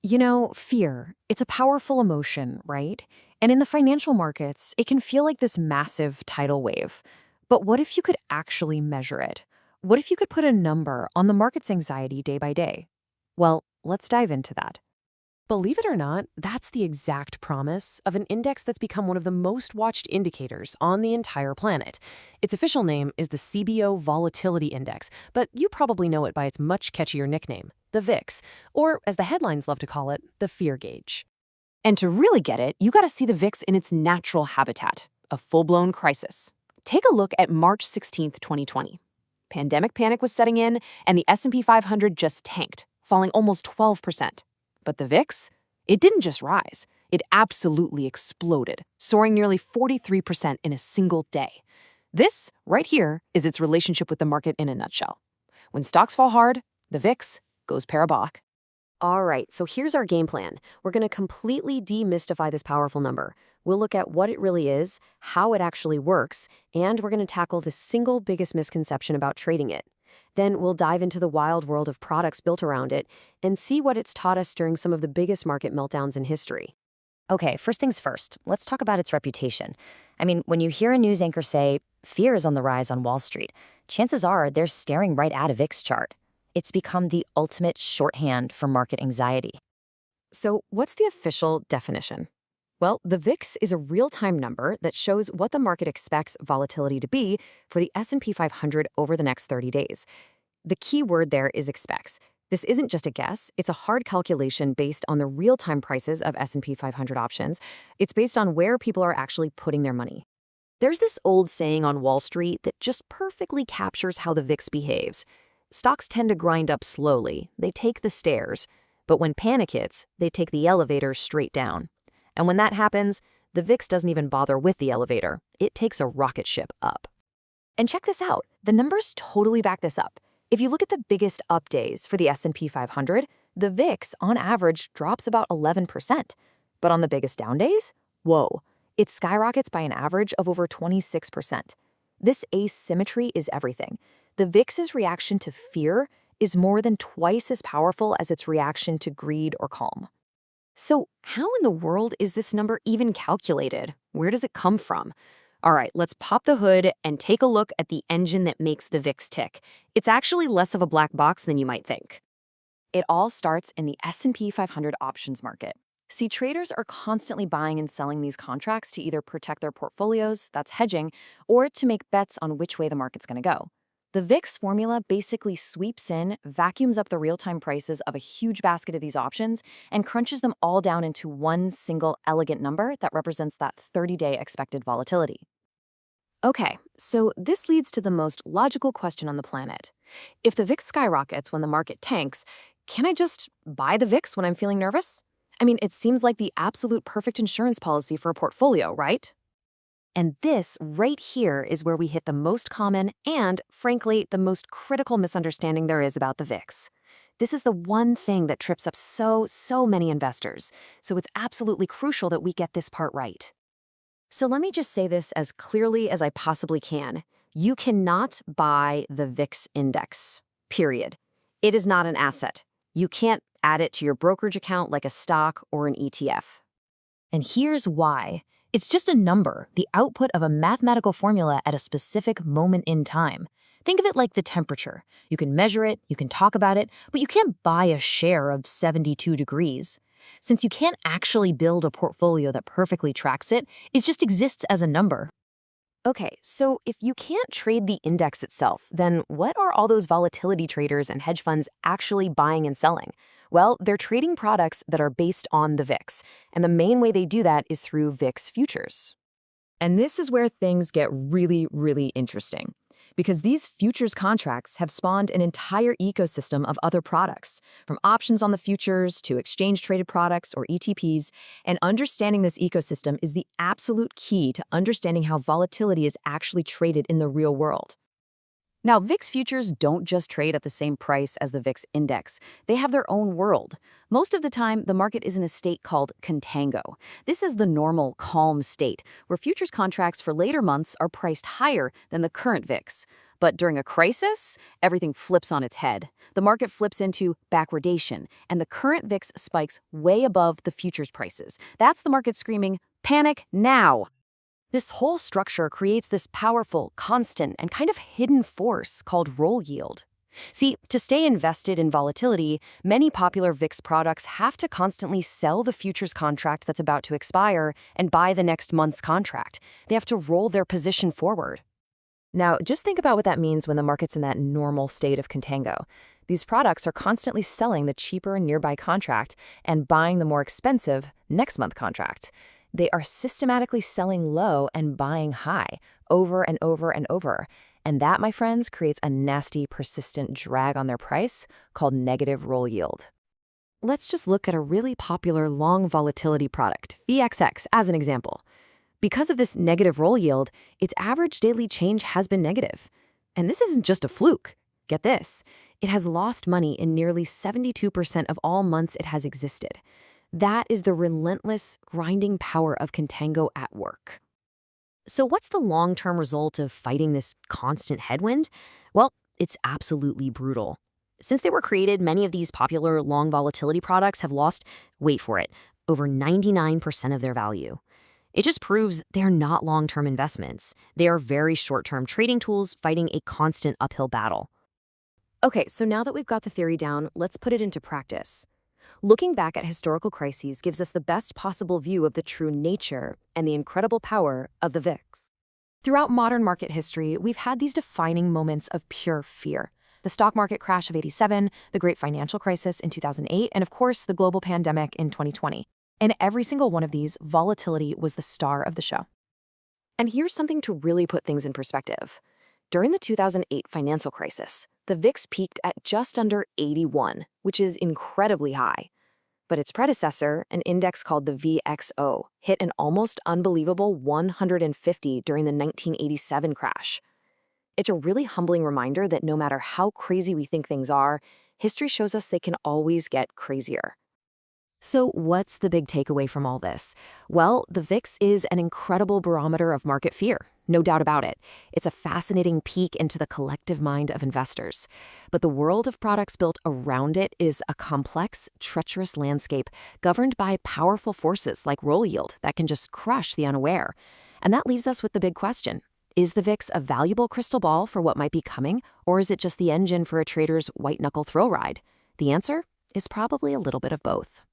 You know, fear, it's a powerful emotion, right? And in the financial markets, it can feel like this massive tidal wave. But what if you could actually measure it? What if you could put a number on the market's anxiety day by day? Well, let's dive into that. Believe it or not, that's the exact promise of an index that's become one of the most watched indicators on the entire planet. Its official name is the CBO Volatility Index, but you probably know it by its much catchier nickname, the VIX, or as the headlines love to call it, the fear gauge. And to really get it, you gotta see the VIX in its natural habitat, a full-blown crisis. Take a look at March 16th, 2020. Pandemic panic was setting in, and the S&P 500 just tanked, falling almost 12%. But the VIX? It didn't just rise. It absolutely exploded, soaring nearly 43% in a single day. This, right here, is its relationship with the market in a nutshell. When stocks fall hard, the VIX goes parabolic. All right, so here's our game plan. We're going to completely demystify this powerful number. We'll look at what it really is, how it actually works, and we're going to tackle the single biggest misconception about trading it. Then we'll dive into the wild world of products built around it and see what it's taught us during some of the biggest market meltdowns in history. Okay, first things first, let's talk about its reputation. I mean, when you hear a news anchor say, fear is on the rise on Wall Street, chances are they're staring right at a VIX chart. It's become the ultimate shorthand for market anxiety. So what's the official definition? Well, the VIX is a real-time number that shows what the market expects volatility to be for the S&P 500 over the next 30 days. The key word there is expects. This isn't just a guess, it's a hard calculation based on the real-time prices of S&P 500 options. It's based on where people are actually putting their money. There's this old saying on Wall Street that just perfectly captures how the VIX behaves. Stocks tend to grind up slowly, they take the stairs, but when panic hits, they take the elevator straight down. And when that happens, the VIX doesn't even bother with the elevator. It takes a rocket ship up. And check this out. The numbers totally back this up. If you look at the biggest up days for the S&P 500, the VIX, on average, drops about 11%. But on the biggest down days, whoa, it skyrockets by an average of over 26%. This asymmetry is everything. The VIX's reaction to fear is more than twice as powerful as its reaction to greed or calm. So how in the world is this number even calculated? Where does it come from? All right, let's pop the hood and take a look at the engine that makes the VIX tick. It's actually less of a black box than you might think. It all starts in the S&P 500 options market. See, traders are constantly buying and selling these contracts to either protect their portfolios, that's hedging, or to make bets on which way the market's going to go. The VIX formula basically sweeps in, vacuums up the real-time prices of a huge basket of these options, and crunches them all down into one single elegant number that represents that 30-day expected volatility. Okay, so this leads to the most logical question on the planet. If the VIX skyrockets when the market tanks, can I just buy the VIX when I'm feeling nervous? I mean, it seems like the absolute perfect insurance policy for a portfolio, right? And this right here is where we hit the most common and, frankly, the most critical misunderstanding there is about the VIX. This is the one thing that trips up so many investors, so it's absolutely crucial that we get this part right. So let me just say this as clearly as I possibly can. You cannot buy the VIX index, period. It is not an asset. You can't add it to your brokerage account like a stock or an ETF. And here's why. It's just a number, the output of a mathematical formula at a specific moment in time. Think of it like the temperature. You can measure it, you can talk about it, but you can't buy a share of 72 degrees. Since you can't actually build a portfolio that perfectly tracks it, it just exists as a number. Okay, so if you can't trade the index itself, then what are all those volatility traders and hedge funds actually buying and selling? Well, they're trading products that are based on the VIX, and the main way they do that is through VIX futures. And this is where things get really interesting, because these futures contracts have spawned an entire ecosystem of other products, from options on the futures to exchange-traded products or ETPs, and understanding this ecosystem is the absolute key to understanding how volatility is actually traded in the real world. Now, VIX futures don't just trade at the same price as the VIX index. They have their own world. Most of the time, the market is in a state called contango. This is the normal, calm state, where futures contracts for later months are priced higher than the current VIX. But during a crisis, everything flips on its head. The market flips into backwardation, and the current VIX spikes way above the futures prices. That's the market screaming, "Panic now!" This whole structure creates this powerful, constant, and kind of hidden force called roll yield. See, to stay invested in volatility, many popular VIX products have to constantly sell the futures contract that's about to expire and buy the next month's contract. They have to roll their position forward. Now, just think about what that means when the market's in that normal state of contango. These products are constantly selling the cheaper nearby contract and buying the more expensive next month contract. They are systematically selling low and buying high, over and over and over. And that, my friends, creates a nasty, persistent drag on their price called negative roll yield. Let's just look at a really popular long volatility product, VXX, as an example. Because of this negative roll yield, its average daily change has been negative. And this isn't just a fluke. Get this. It has lost money in nearly 72% of all months it has existed. That is the relentless, grinding power of contango at work. So what's the long-term result of fighting this constant headwind? Well, it's absolutely brutal. Since they were created, many of these popular long volatility products have lost, wait for it, over 99% of their value. It just proves they're not long-term investments. They are very short-term trading tools fighting a constant uphill battle. Okay, so now that we've got the theory down, let's put it into practice. Looking back at historical crises gives us the best possible view of the true nature and the incredible power of the VIX. Throughout modern market history, we've had these defining moments of pure fear. The stock market crash of '87, the great financial crisis in 2008, and of course, the global pandemic in 2020. In every single one of these, volatility was the star of the show. And here's something to really put things in perspective. During the 2008 financial crisis, the VIX peaked at just under 81, which is incredibly high. But its predecessor, an index called the VXO, hit an almost unbelievable 150 during the 1987 crash. It's a really humbling reminder that no matter how crazy we think things are, history shows us they can always get crazier. So what's the big takeaway from all this? Well, the VIX is an incredible barometer of market fear, no doubt about it. It's a fascinating peek into the collective mind of investors. But the world of products built around it is a complex, treacherous landscape governed by powerful forces like roll yield that can just crush the unaware. And that leaves us with the big question. Is the VIX a valuable crystal ball for what might be coming, or is it just the engine for a trader's white-knuckle thrill ride? The answer is probably a little bit of both.